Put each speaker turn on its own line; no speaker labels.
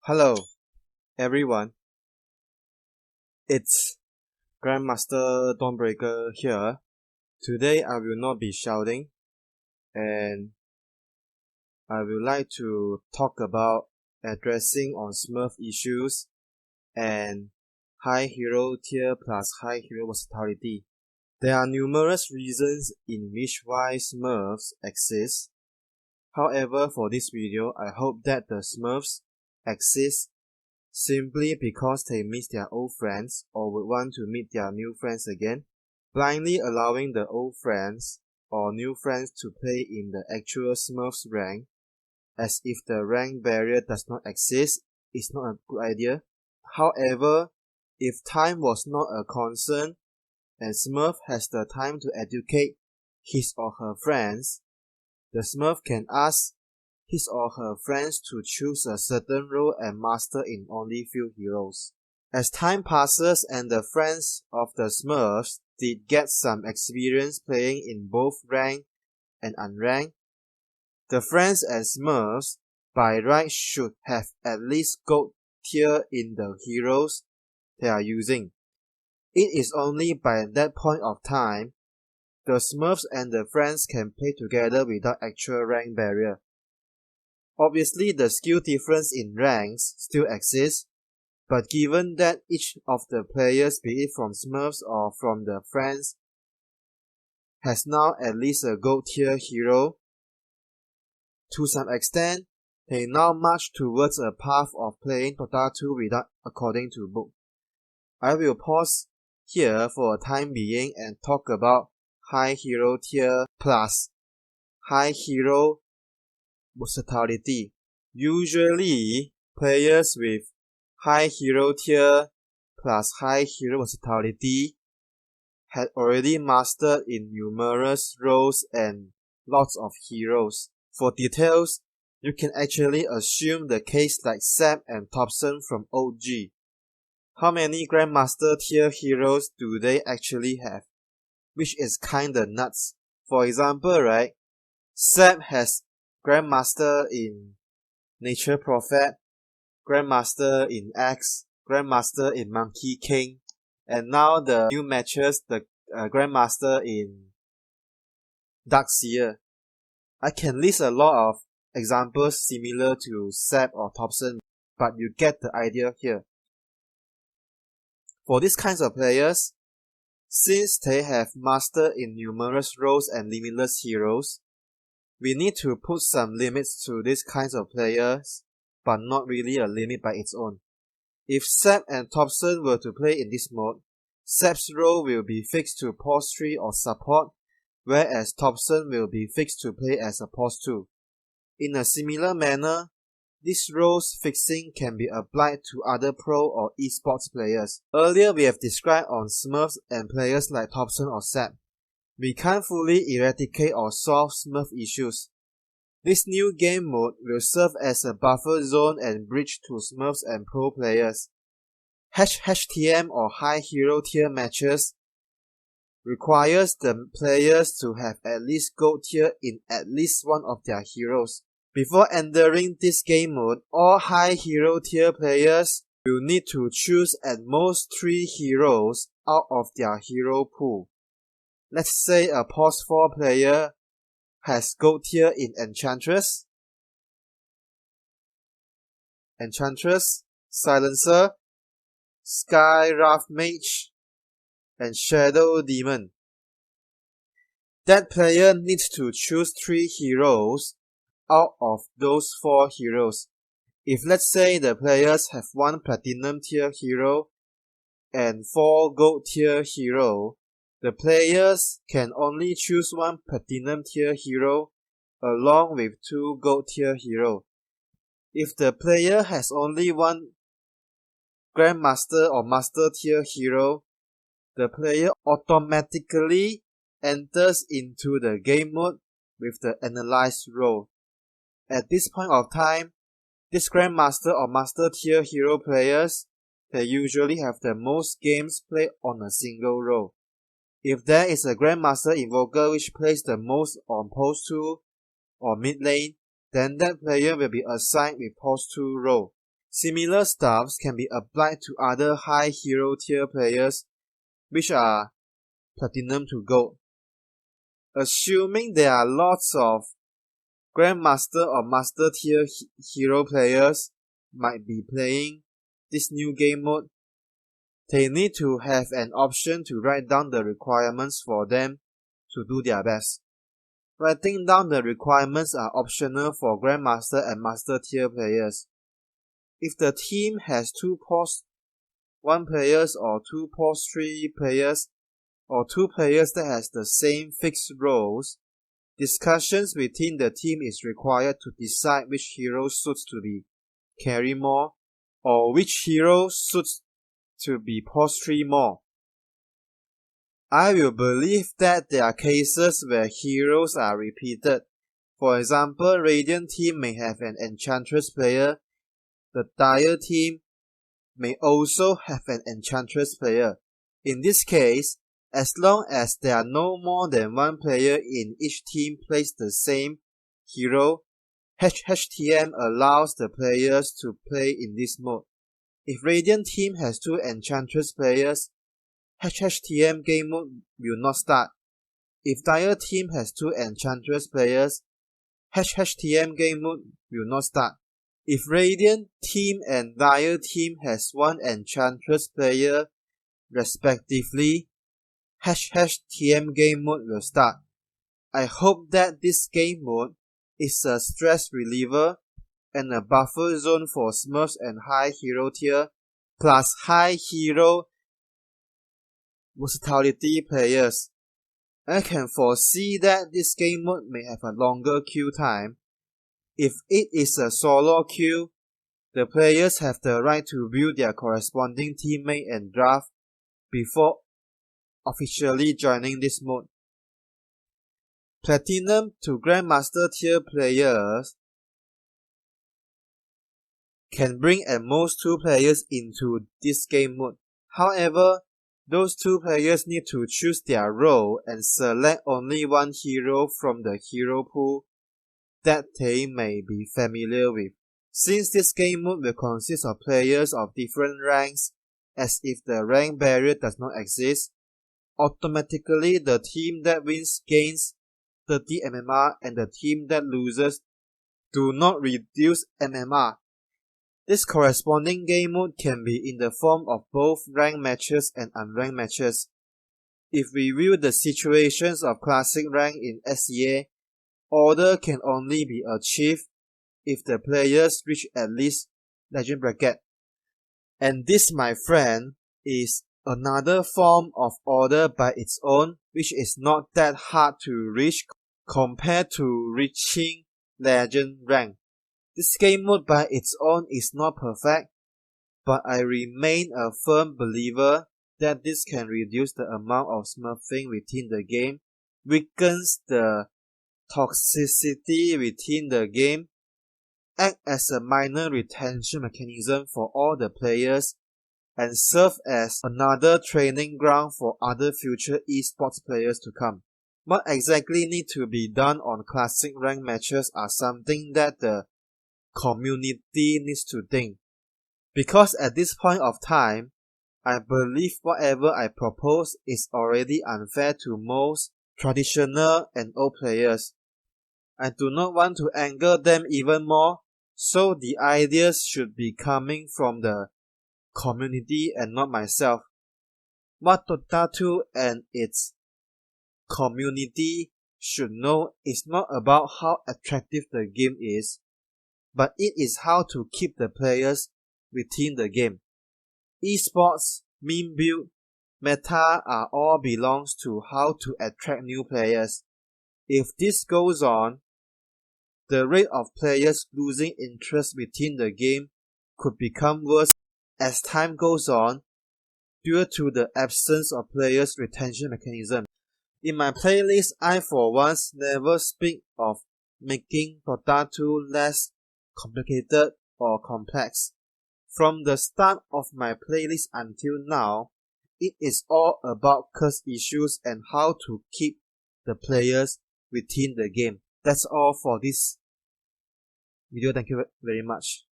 Hello, everyone. It's Grandmaster Dawnbreaker here. Today I will not be shouting, and I would like to talk about addressing on Smurf issues and high hero tier plus high hero versatility. There are numerous reasons in which why Smurfs exist. However, for this video, I hope that the Smurfs exist simply because they miss their old friends or would want to meet their new friends again. Blindly allowing the old friends or new friends to play in the actual Smurfs rank as if the rank barrier does not exist is not a good idea. However, if time was not a concern and Smurf has the time to educate his or her friends, the Smurf can ask his or her friends to choose a certain role and master in only few heroes. As time passes and the friends of the Smurfs did get some experience playing in both ranked and unranked, the friends and Smurfs by right should have at least gold tier in the heroes they are using. It is only by that point of time the Smurfs and the friends can play together without actual rank barrier. Obviously, the skill difference in ranks still exists, but given that each of the players, be it from Smurfs or from the friends, has now at least a gold tier hero, to some extent, they now march towards a path of playing Dota 2 without according to book. I will pause here for a time being and talk about high hero tier plus high hero versatility. Usually, players with high hero tier plus high hero versatility had already mastered in numerous roles and lots of heroes. For details, you can actually assume the case like Sam and Thompson from OG. How many Grandmaster tier heroes do they actually have? Which is kinda nuts. For example, right, Sam has Grandmaster in Nature Prophet, Grandmaster in X, Grandmaster in Monkey King, and now the new matches, the Grandmaster in Darkseer. I can list a lot of examples similar to Seb or Thompson, but you get the idea here. For these kinds of players, since they have mastered in numerous roles and limitless heroes, we need to put some limits to these kinds of players, but not really a limit by its own. If Seb and Thompson were to play in this mode, Seb's role will be fixed to pause 3 or support, whereas Thompson will be fixed to play as a pause 2. In a similar manner, this roles fixing can be applied to other pro or esports players. Earlier we have described on Smurfs and players like Thompson or Seb. We can't fully eradicate or solve Smurf issues. This new game mode will serve as a buffer zone and bridge to Smurfs and pro players. HTM or high hero tier matches requires the players to have at least gold tier in at least one of their heroes. Before entering this game mode, all high hero tier players will need to choose at most 3 heroes out of their hero pool. Let's say a pause 4 player has gold tier in Enchantress, Silencer, Sky Wrath Mage, and Shadow Demon. That player needs to choose 3 heroes out of those 4 heroes. If let's say the players have 1 platinum tier hero and 4 gold tier hero, the players can only choose 1 platinum tier hero along with 2 gold tier hero. If the player has only 1 Grandmaster or Master tier hero, the player automatically enters into the game mode with the analyzed role. At this point of time, this Grandmaster or Master tier hero players, they usually have the most games played on a single role. If there is a Grandmaster Invoker which plays the most on post 2 or mid lane, then that player will be assigned with post 2 role. Similar stuffs can be applied to other high hero tier players, which are platinum to gold. Assuming there are lots of Grandmaster or Master tier hero players might be playing this new game mode, they need to have an option to write down the requirements for them to do their best. Writing down the requirements are optional for Grandmaster and Master tier players. If the team has 2 post 1 players or 2 post 3 players, or 2 players that has the same fixed roles, discussions within the team is required to decide which hero suits to be carry more, or which hero suits to be post 3 more. I will believe that there are cases where heroes are repeated. For example, Radiant team may have an Enchantress player. The Dire team may also have an Enchantress player. In this case, as long as there are no more than 1 player in each team plays the same hero, HHTM allows the players to play in this mode. If Radiant team has 2 Enchantress players, HHTM game mode will not start. If Dire team has 2 Enchantress players, HHTM game mode will not start. If Radiant team and Dire team has 1 Enchantress player respectively, HHTM game mode will start. I hope that this game mode is a stress reliever and a buffer zone for Smurfs and high hero tier plus high hero versatility players. I can foresee that this game mode may have a longer queue time. If it is a solo queue, the players have the right to view their corresponding teammate and draft before officially joining this mode. Platinum to Grandmaster tier players can bring at most 2 players into this game mode. However, those 2 players need to choose their role and select only 1 hero from the hero pool that they may be familiar with. Since this game mode will consist of players of different ranks, as if the rank barrier does not exist, automatically the team that wins gains 30 MMR and the team that loses do not reduce MMR. This corresponding game mode can be in the form of both ranked matches and unranked matches. If we view the situations of classic rank in SEA, order can only be achieved if the players reach at least Legend Bracket. And this, my friend, is another form of order by its own, which is not that hard to reach compared to reaching Legend rank. This game mode by its own is not perfect, but I remain a firm believer that this can reduce the amount of smurfing within the game, weakens the toxicity within the game, act as a minor retention mechanism for all the players, and serve as another training ground for other future esports players to come. What exactly needs to be done on classic rank matches are something that the community needs to think. Because at this point of time, I believe whatever I propose is already unfair to most traditional and old players. I do not want to anger them even more, so the ideas should be coming from the community and not myself. What Dota 2 and its community should know is not about how attractive the game is, but it is how to keep the players within the game. Esports, meme build, meta are all belongs to how to attract new players. If this goes on, the rate of players losing interest within the game could become worse as time goes on due to the absence of players' retention mechanism. In my playlist, I for once never speak of making Dota 2 less complicated or complex. From the start of my playlist until now, it is all about curse issues and how to keep the players within the game. That's all for this video. Thank you very much.